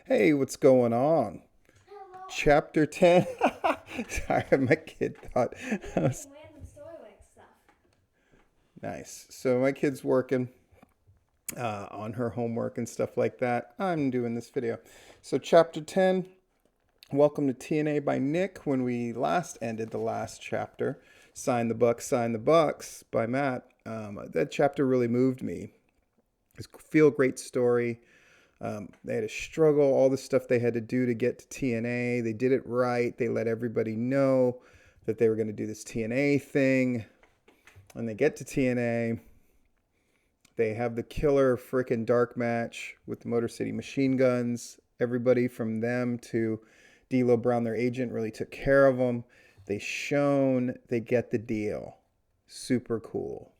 Hey, what's going on? Hello. Chapter 10. Sorry, my kid thought I'm I just was making random story like stuff. nice. So, my kid's working on her homework and stuff like that. I'm doing this video. So, Chapter 10. Welcome to TNA by Nick. When we last ended the last chapter, Sign the Bucks by Matt, that chapter really moved me. It's a feel great story. They had to struggle, all the stuff they had to do to get to TNA. They did it right. They let everybody know that they were going to do this TNA thing. When they get to TNA, they have the killer freaking dark match with the Motor City Machine Guns. Everybody from them to D'Lo Brown, their agent, really took care of them. They shone. They get the deal. Super cool.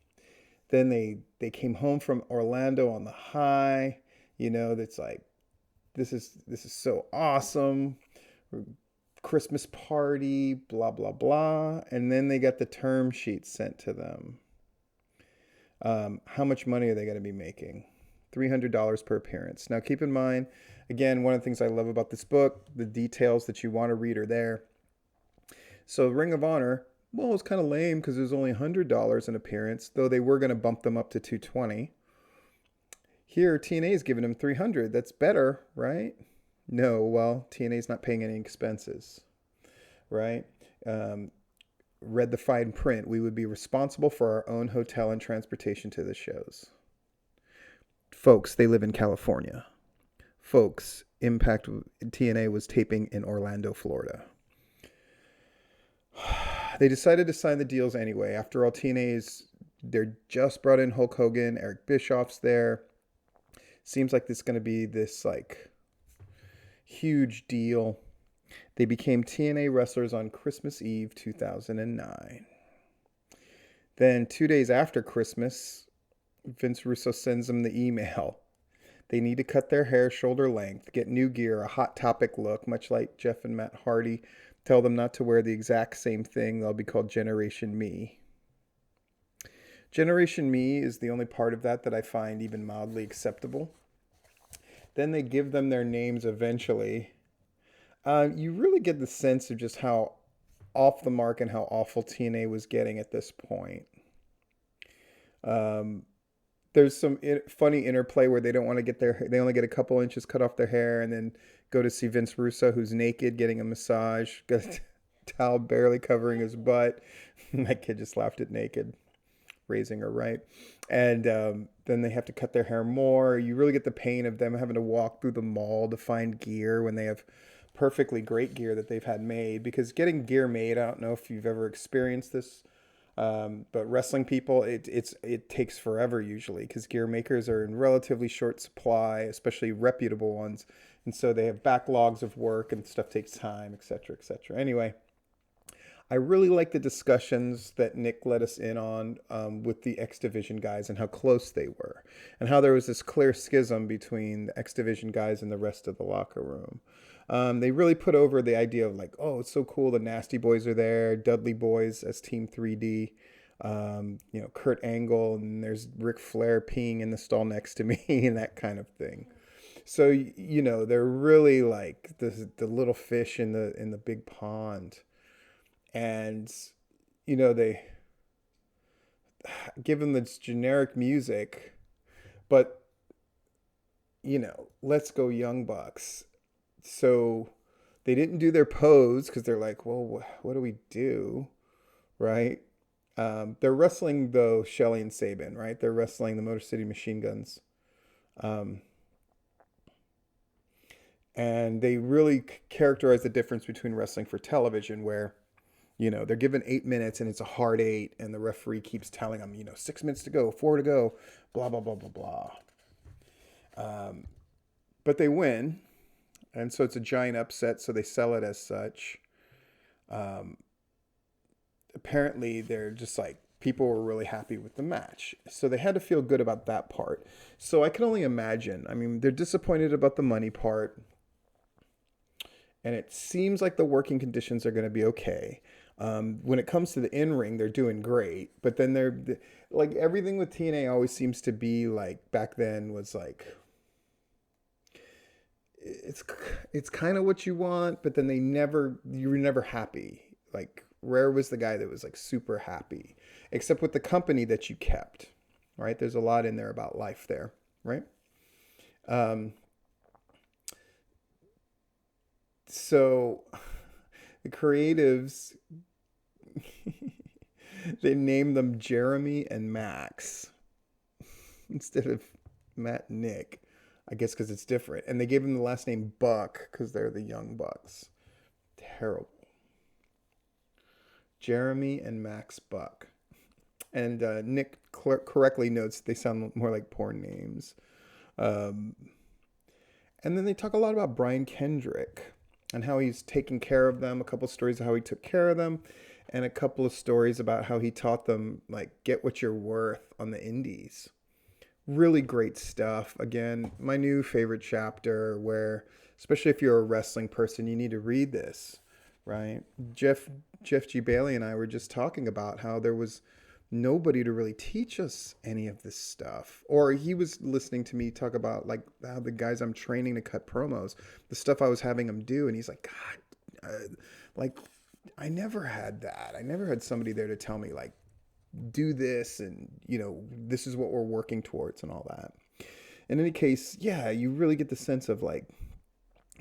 Then they came home from Orlando on the high. That's like this is so awesome. Christmas party, blah blah blah, and then they got the term sheet sent to them. How much money are they going to be making? $300 per appearance. Now, keep in mind, again, one of the things I love about this book, the details that you want to read are there. So, Ring of Honor, well, it's kind of lame because it was only $100 an appearance, though they were going to bump them up to 220. Here, TNA is giving them 300. That's better, right? No, well, TNA is not paying any expenses, right? Um, Read the fine print. We would be responsible for our own hotel and transportation to the shows. Folks, they live in California. Folks, Impact TNA was taping in Orlando, Florida. They decided to sign the deals anyway. After all, they're just brought in Hulk Hogan, Eric Bischoff's there. Seems like this is going to be this like huge deal. They became TNA wrestlers on Christmas Eve 2009. Then 2 days after Christmas, Vince Russo sends them the email. They need to cut their hair shoulder length, get new gear, a hot topic look, much like Jeff and Matt Hardy. Tell them not to wear the exact same thing. They'll be called Generation Me. Generation Me is the only part of that I find even mildly acceptable. Then they give them their names eventually. You really get the sense of just how off the mark and how awful TNA was getting at this point. Um, there's some funny interplay where they only get a couple inches cut off their hair and then go to see Vince Russo, who's naked, getting a massage, got a towel barely covering his butt. My kid just laughed at naked, raising her right. And then they have to cut their hair more. You really get the pain of them having to walk through the mall to find gear when they have perfectly great gear that they've had made. Because getting gear made, I don't know if you've ever experienced this, but wrestling people, it takes forever usually because gear makers are in relatively short supply, especially reputable ones, and so they have backlogs of work and stuff takes time, etc., etc. Anyway, I really like the discussions that Nick let us in on with the X Division guys and how close they were, and how there was this clear schism between the X Division guys and the rest of the locker room. They really put over the idea of like, oh, it's so cool. The Nasty Boys are there, Dudley Boys as Team 3D. Kurt Angle, and there's Ric Flair peeing in the stall next to me, and that kind of thing. So they're really like the little fish in the big pond, and they give them this generic music, but let's go Young Bucks. So they didn't do their pose because they're like, well, what do we do, right? They're wrestling though Shelly and Sabin, right? They're wrestling the Motor City Machine Guns, um, and they really characterize the difference between wrestling for television, where they're given 8 minutes and it's a hard eight, and the referee keeps telling them, 6 minutes to go, four to go, blah blah blah blah blah. But they win, and so it's a giant upset. So they sell it as such. Um, Apparently, they're just like people were really happy with the match, so they had to feel good about that part. So I can only imagine. I mean, they're disappointed about the money part, and it seems like the working conditions are going to be okay. When it comes to the in ring, they're doing great, but then they're like everything with TNA always seems to be like back then was like it's it's kind of what you want, but then you were never happy. Like Rare was the guy that was like super happy, except with the company that you kept, right? There's a lot in there about life there, right? Um, so the creatives they named them Jeremy and Max instead of Matt and Nick. I guess because it's different. And they gave him the last name Buck because they're the young Bucks. Terrible. Jeremy and Max Buck. And Nick correctly notes they sound more like porn names. Um, and then they talk a lot about Brian Kendrick and how he's taking care of them. A couple of stories of how he took care of them, and a couple of stories about how he taught them like get what you're worth on the indies. Really great stuff. Again, my new favorite chapter where, especially if you're a wrestling person, you need to read this, right? Jeff G. Bailey and I were just talking about how there was nobody to really teach us any of this stuff. Or he was listening to me talk about like how the guys I'm training to cut promos, the stuff I was having them do. And he's like, God, like I never had that. I never had somebody there to tell me like, do this and this is what we're working towards and all that. In any case, yeah, you really get the sense of like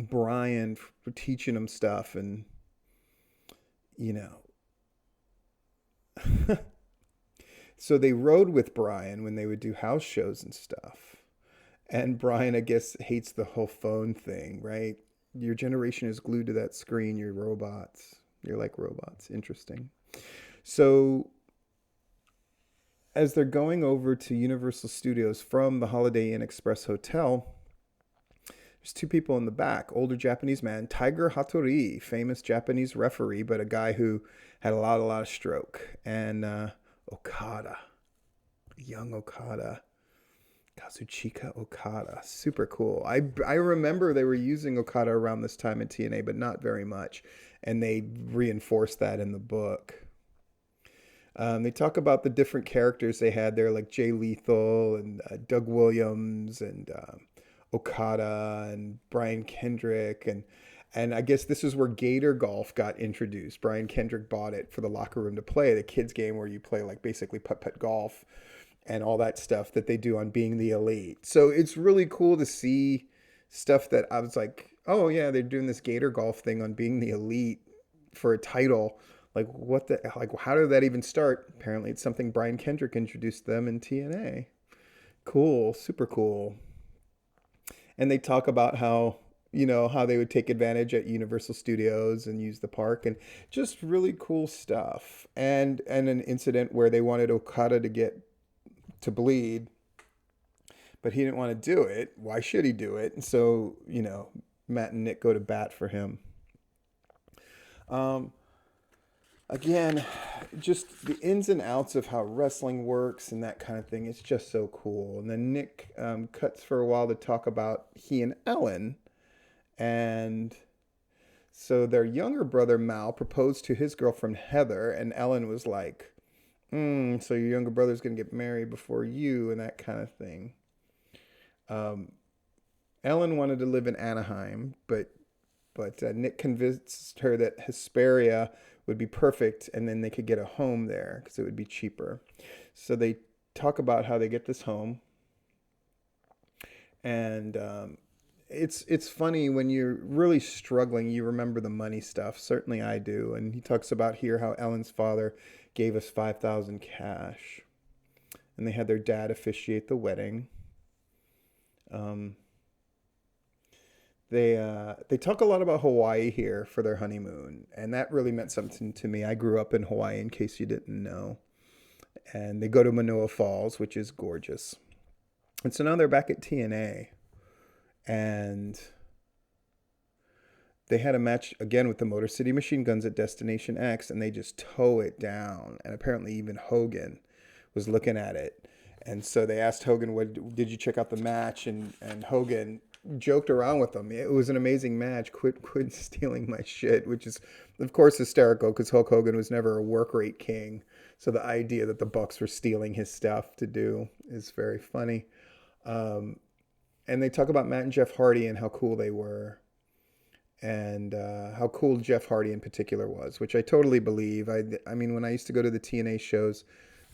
Brian for teaching him stuff and you know so they rode with Brian when they would do house shows and stuff. And Brian, I guess, hates the whole phone thing, right? Your generation is glued to that screen. You're robots. You're like robots. Interesting. So as they're going over to Universal Studios from the Holiday Inn Express Hotel, there's two people in the back. Older Japanese man, Tiger Hattori, famous Japanese referee, but a guy who had a lot of stroke. And Okada, young Okada, Kazuchika Okada, super cool. I remember they were using Okada around this time in TNA, but not very much. And they reinforced that in the book. They talk about the different characters they had there, like Jay Lethal and Doug Williams and Okada and Brian Kendrick. And I guess this is where Gator Golf got introduced. Brian Kendrick bought it for the locker room to play, the kids game where you play like basically putt-putt golf and all that stuff that they do on Being the Elite. So it's really cool to see stuff that I was like, oh yeah, they're doing this Gator Golf thing on Being the Elite for a title. Like how did that even start? Apparently it's something Brian Kendrick introduced them in TNA. Cool, super cool. And they talk about how how they would take advantage at Universal Studios and use the park and just really cool stuff. And an incident where they wanted Okada to get to bleed, but he didn't want to do it. Why should he do it? And so, Matt and Nick go to bat for him. Again, just the ins and outs of how wrestling works and that kind of thing. It's just so cool. And then Nick cuts for a while to talk about he and Ellen. And so their younger brother, Mal, proposed to his girlfriend, Heather. And Ellen was like, so your younger brother's going to get married before you and that kind of thing. Ellen wanted to live in Anaheim, but Nick convinced her that Hesperia would be perfect, and then they could get a home there because it would be cheaper. So they talk about how they get this home, and it's funny when you're really struggling, you remember the money stuff. Certainly I do. And he talks about here how Ellen's father gave us $5,000 cash, and they had their dad officiate the wedding. They talk a lot about Hawaii here for their honeymoon, and that really meant something to me. I grew up in Hawaii, in case you didn't know. And they go to Manoa Falls, which is gorgeous. And so now they're back at TNA, and they had a match again with the Motor City Machine Guns at Destination X, and they just tow it down. And apparently even Hogan was looking at it. And so they asked Hogan, "What did you check out the match?" And Hogan joked around with them. It was an amazing match. Quit stealing my shit, which is, of course, hysterical because Hulk Hogan was never a work rate king. So the idea that the Bucks were stealing his stuff to do is very funny. and they talk about Matt and Jeff Hardy and how cool they were, and how cool Jeff Hardy in particular was, which I totally believe. I mean, when I used to go to the TNA shows,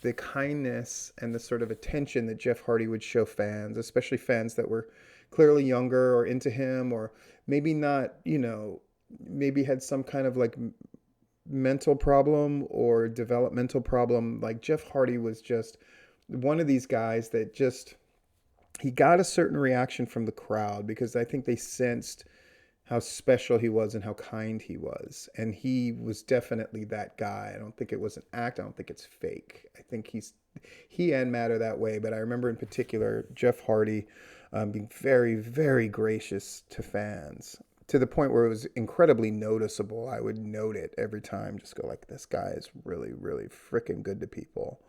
the kindness and the sort of attention that Jeff Hardy would show fans, especially fans that were clearly younger or into him, or maybe not, maybe had some kind of like mental problem or developmental problem. Like Jeff Hardy was just one of these guys that just, he got a certain reaction from the crowd because I think they sensed how special he was and how kind he was. And he was definitely that guy. I don't think it was an act. I don't think it's fake. I think he and Matt are that way. But I remember in particular, Jeff Hardy being very, very gracious to fans to the point where it was incredibly noticeable. I would note it every time, just go like, this guy is really, really freaking good to people.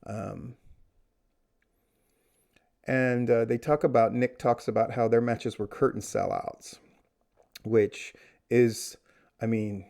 Um, and Nick talks about how their matches were curtain sellouts, which is, I mean,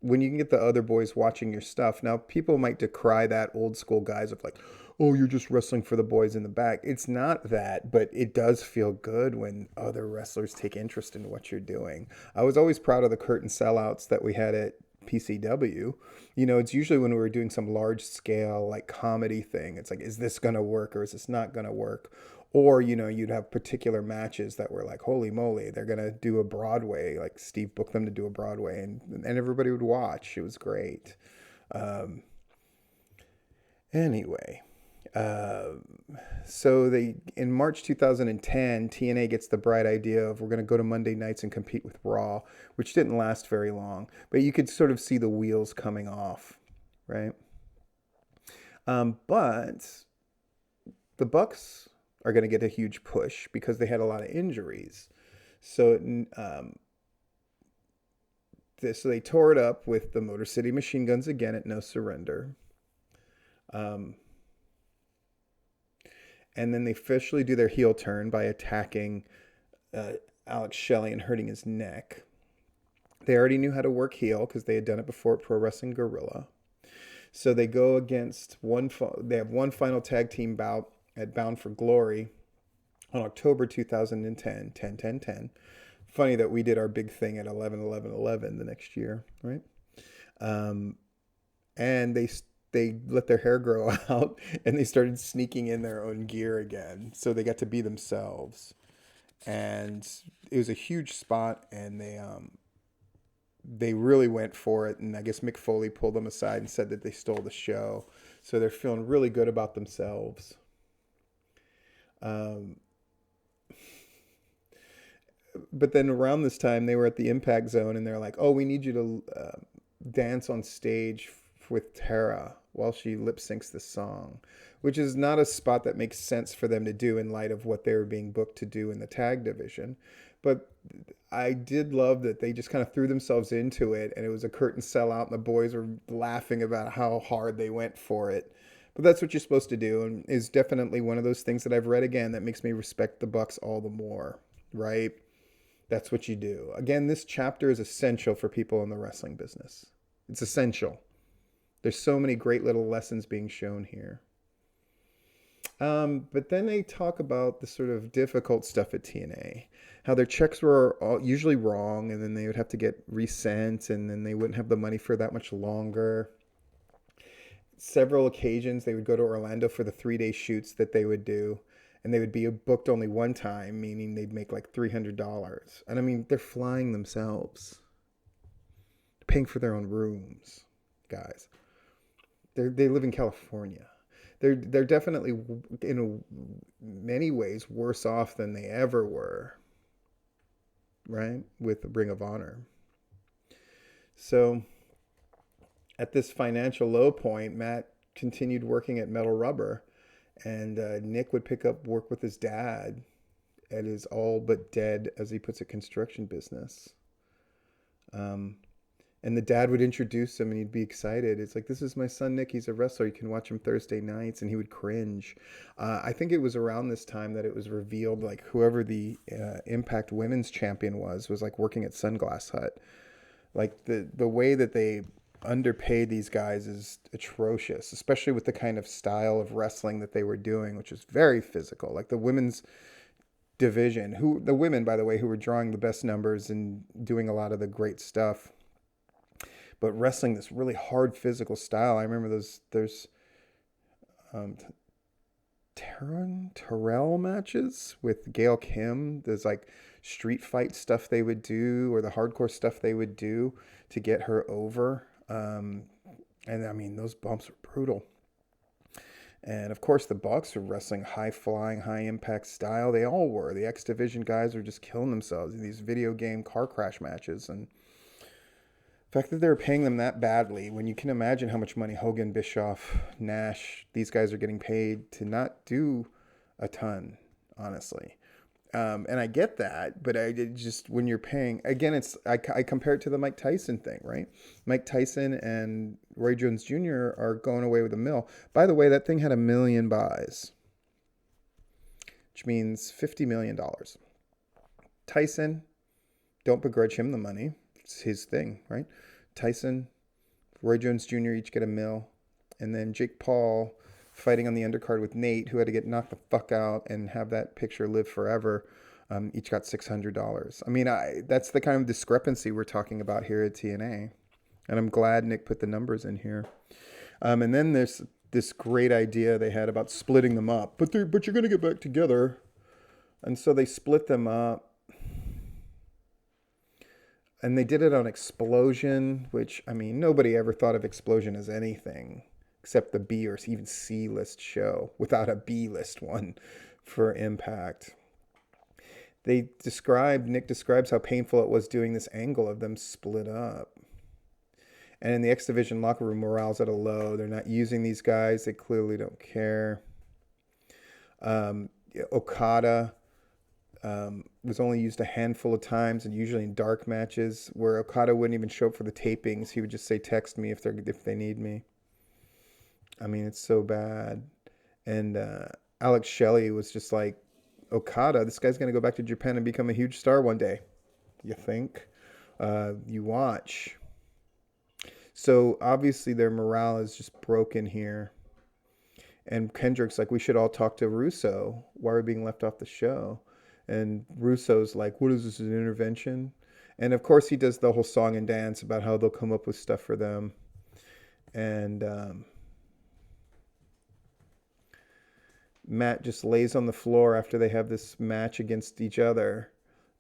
when you can get the other boys watching your stuff. Now, people might decry that, old school guys of like, oh, you're just wrestling for the boys in the back. It's not that, but it does feel good when other wrestlers take interest in what you're doing. I was always proud of the curtain sellouts that we had at PCW. It's usually when we were doing some large scale like comedy thing. It's like, is this going to work or is this not going to work? Or, you'd have particular matches that were like, holy moly, they're going to do a Broadway. Like Steve booked them to do a Broadway and everybody would watch. It was great. Um, anyway, so in March 2010, TNA gets the bright idea of we're going to go to Monday nights and compete with Raw, which didn't last very long. But you could sort of see the wheels coming off, right? But the Bucks are going to get a huge push because they had a lot of injuries. So, so they tore it up with the Motor City Machine Guns again at No Surrender. And then they officially do their heel turn by attacking Alex Shelley and hurting his neck. They already knew how to work heel because they had done it before at Pro Wrestling Guerrilla. So they go against they have one final tag team bout at Bound for Glory on October 2010, 10-10-10. Funny that we did our big thing at 11-11-11 the next year, right? And they let their hair grow out and they started sneaking in their own gear again. So they got to be themselves. And it was a huge spot, and they really went for it. And I guess Mick Foley pulled them aside and said that they stole the show. So they're feeling really good about themselves. But then around this time, they were at the Impact Zone, and they're like, oh, we need you to dance on stage with Tara while she lip syncs the song, which is not a spot that makes sense for them to do in light of what they were being booked to do in the tag division. But I did love that they just kind of threw themselves into it, and it was a curtain sellout, and the boys were laughing about how hard they went for it. But that's what you're supposed to do, and is definitely one of those things that I've read again that makes me respect the Bucks all the more, right? That's what you do. Again, this chapter is essential for people in the wrestling business. It's essential. There's so many great little lessons being shown here. But then they talk about the sort of difficult stuff at TNA, how their checks were usually wrong, and then they would have to get resent, and then they wouldn't have the money for that much longer. Several occasions they would go to Orlando for the 3-day shoots that they would do, and they would be booked only one time, meaning they'd make like $300. And I mean, they're flying themselves, paying for their own rooms, guys. They live in California. They're definitely in many ways worse off than they ever were, right? With the Ring of Honor. So at this financial low point, Matt continued working at Metal Rubber, and Nick would pick up work with his dad at his all but dead, as he puts it, construction business. And the dad would introduce him, and he'd be excited. It's like, this is my son, Nick. He's a wrestler. You can watch him Thursday nights. And he would cringe. I think it was around this time that it was revealed, like, whoever the Impact Women's Champion was like working at Sunglass Hut. Like, the way that they underpaid these guys is atrocious, especially with the kind of style of wrestling that they were doing, which is very physical. Like, the women's division, who the women, by the way, who were drawing the best numbers and doing a lot of the great stuff, but wrestling this really hard physical style. I remember there's um, Terrell matches with Gail Kim. There's like street fight stuff they would do, or the hardcore stuff they would do to get her over. And I mean, those bumps were brutal. And of course, the Bucks were wrestling high flying, high impact style. They all were. The X Division guys were just killing themselves in these video game car crash matches. And the fact that they were paying them that badly, when you can imagine how much money Hogan, Bischoff, Nash, these guys are getting paid to not do a ton, honestly. And I get that, but just when you're paying, again, I compare it to the Mike Tyson thing, right? Mike Tyson and Roy Jones Jr. are going away with a mill. By the way, that thing had 1 million buys, which means $50 million. Tyson, don't begrudge him the money. It's his thing, right? Tyson, Roy Jones Jr. each get 1 mil. And then Jake Paul fighting on the undercard with Nate, who had to get knocked the fuck out and have that picture live forever, each got $600. I mean, that's the kind of discrepancy we're talking about here at TNA. And I'm glad Nick put the numbers in here. And then there's this great idea they had about splitting them up. But you're going to get back together. And so they split them up. And they did it on Explosion, which, I mean, nobody ever thought of Explosion as anything except the B or even C list show, without a B list one for Impact. Nick describes how painful it was doing this angle of them split up. And in the X Division locker room, morale's at a low. They're not using these guys. They clearly don't care. Okada was only used a handful of times, and usually in dark matches where Okada wouldn't even show up for the tapings. He would just say, text me if they need me. I mean, it's so bad. And Alex Shelley was just like, Okada, this guy's going to go back to Japan and become a huge star one day. You think? You watch. So obviously their morale is just broken here. And Kendrick's like, we should all talk to Russo. Why are we being left off the show? And Russo's like, what is this, an intervention? And of course he does the whole song and dance about how they'll come up with stuff for them. And Matt just lays on the floor after they have this match against each other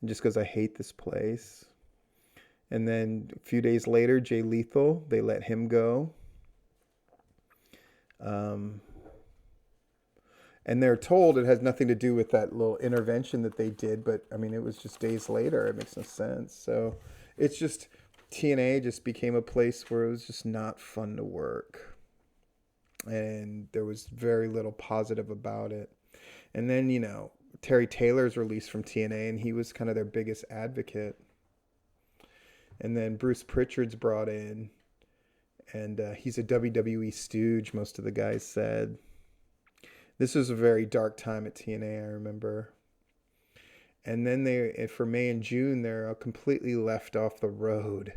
and just goes, I hate this place. And then a few days later, Jay Lethal, they let him go. And they're told it has nothing to do with that little intervention that they did, but I mean, it was just days later. It makes no sense. So it's just, TNA just became a place where it was just not fun to work. And there was very little positive about it. And then, Terry Taylor's released from TNA, and he was kind of their biggest advocate. And then Bruce Pritchard's brought in, and he's a WWE stooge, most of the guys said. This was a very dark time at TNA, I remember. And then for May and June, they're completely left off the road.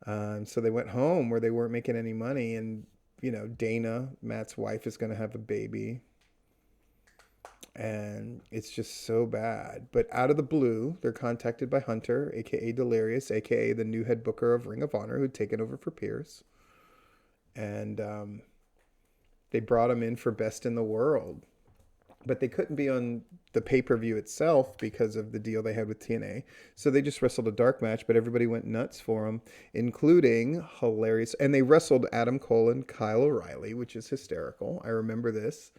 So they went home where they weren't making any money, and Dana, Matt's wife, is going to have a baby. And it's just so bad. But out of the blue, they're contacted by Hunter, a.k.a. Delirious, a.k.a. the new head booker of Ring of Honor, who'd taken over for Pierce. And they brought him in for Best in the World. But they couldn't be on the pay-per-view itself because of the deal they had with TNA. So they just wrestled a dark match, but everybody went nuts for him, including hilarious. And they wrestled Adam Cole and Kyle O'Reilly, which is hysterical. I remember this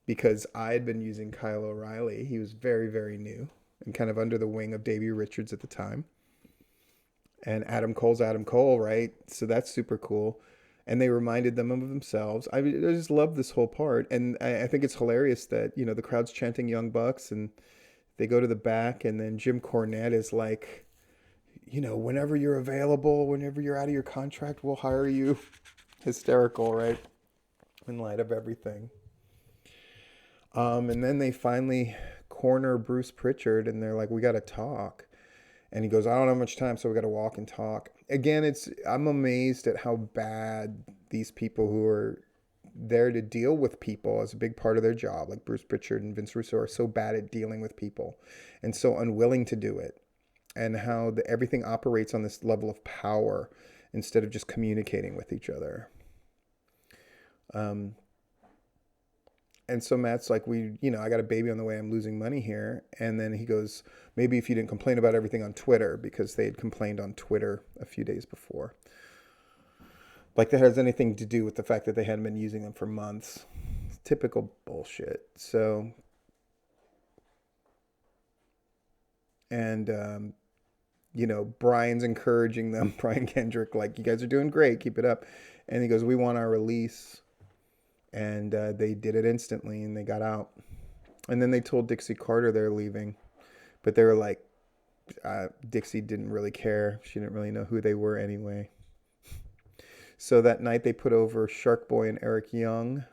because I had been using Kyle O'Reilly. He was very, very new and kind of under the wing of Davey Richards at the time. And Adam Cole's Adam Cole, right? So that's super cool. And they reminded them of themselves. I just love this whole part. And I think it's hilarious that, the crowd's chanting Young Bucks and they go to the back, and then Jim Cornette is like, whenever you're available, whenever you're out of your contract, we'll hire you. Hysterical, right? In light of everything. And then they finally corner Bruce Pritchard, and they're like, we got to talk. And he goes, I don't have much time, so we got to walk and talk. Again, I'm amazed at how bad these people who are there to deal with people as a big part of their job, like Bruce Pritchard and Vince Russo are so bad at dealing with people and so unwilling to do it, and how everything operates on this level of power instead of just communicating with each other. And so Matt's like, I got a baby on the way. I'm losing money here. And then he goes, maybe if you didn't complain about everything on Twitter, because they had complained on Twitter a few days before. Like that has anything to do with the fact that they hadn't been using them for months. It's typical bullshit. So, and, Brian's encouraging them, Brian Kendrick, like, you guys are doing great. Keep it up. And he goes, we want our release. And they did it instantly, and they got out. And then they told Dixie Carter they're leaving. But they were like, Dixie didn't really care. She didn't really know who they were anyway. So that night they put over Shark Boy and Eric Young.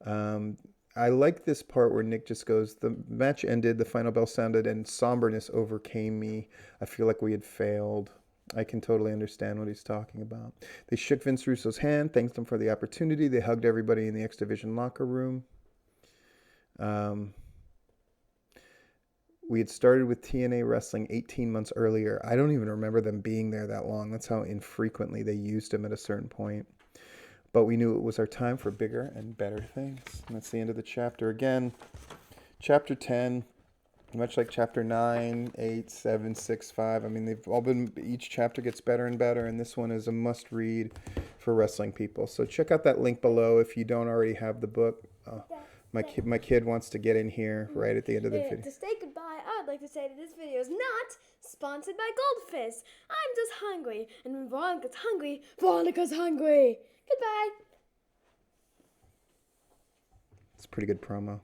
I like this part where Nick just goes, the match ended, the final bell sounded, and somberness overcame me. I feel like we had failed. I can totally understand what he's talking about. They shook Vince Russo's hand, thanked him for the opportunity. They hugged everybody in the X Division locker room. We had started with TNA Wrestling 18 months earlier. I don't even remember them being there that long. That's how infrequently they used him at a certain point. But we knew it was our time for bigger and better things. And that's the end of the chapter. Again, chapter 10. Much like chapter 9, 8, 7, 6, 5. I mean, they've all been, each chapter gets better and better, and this one is a must read for wrestling people. So check out that link below if you don't already have the book. My kid wants to get in here right at the end of the video. To say goodbye, I'd like to say that this video is not sponsored by Goldfish. I'm just hungry, and when Veronica's hungry, Veronica's hungry. Goodbye. It's a pretty good promo.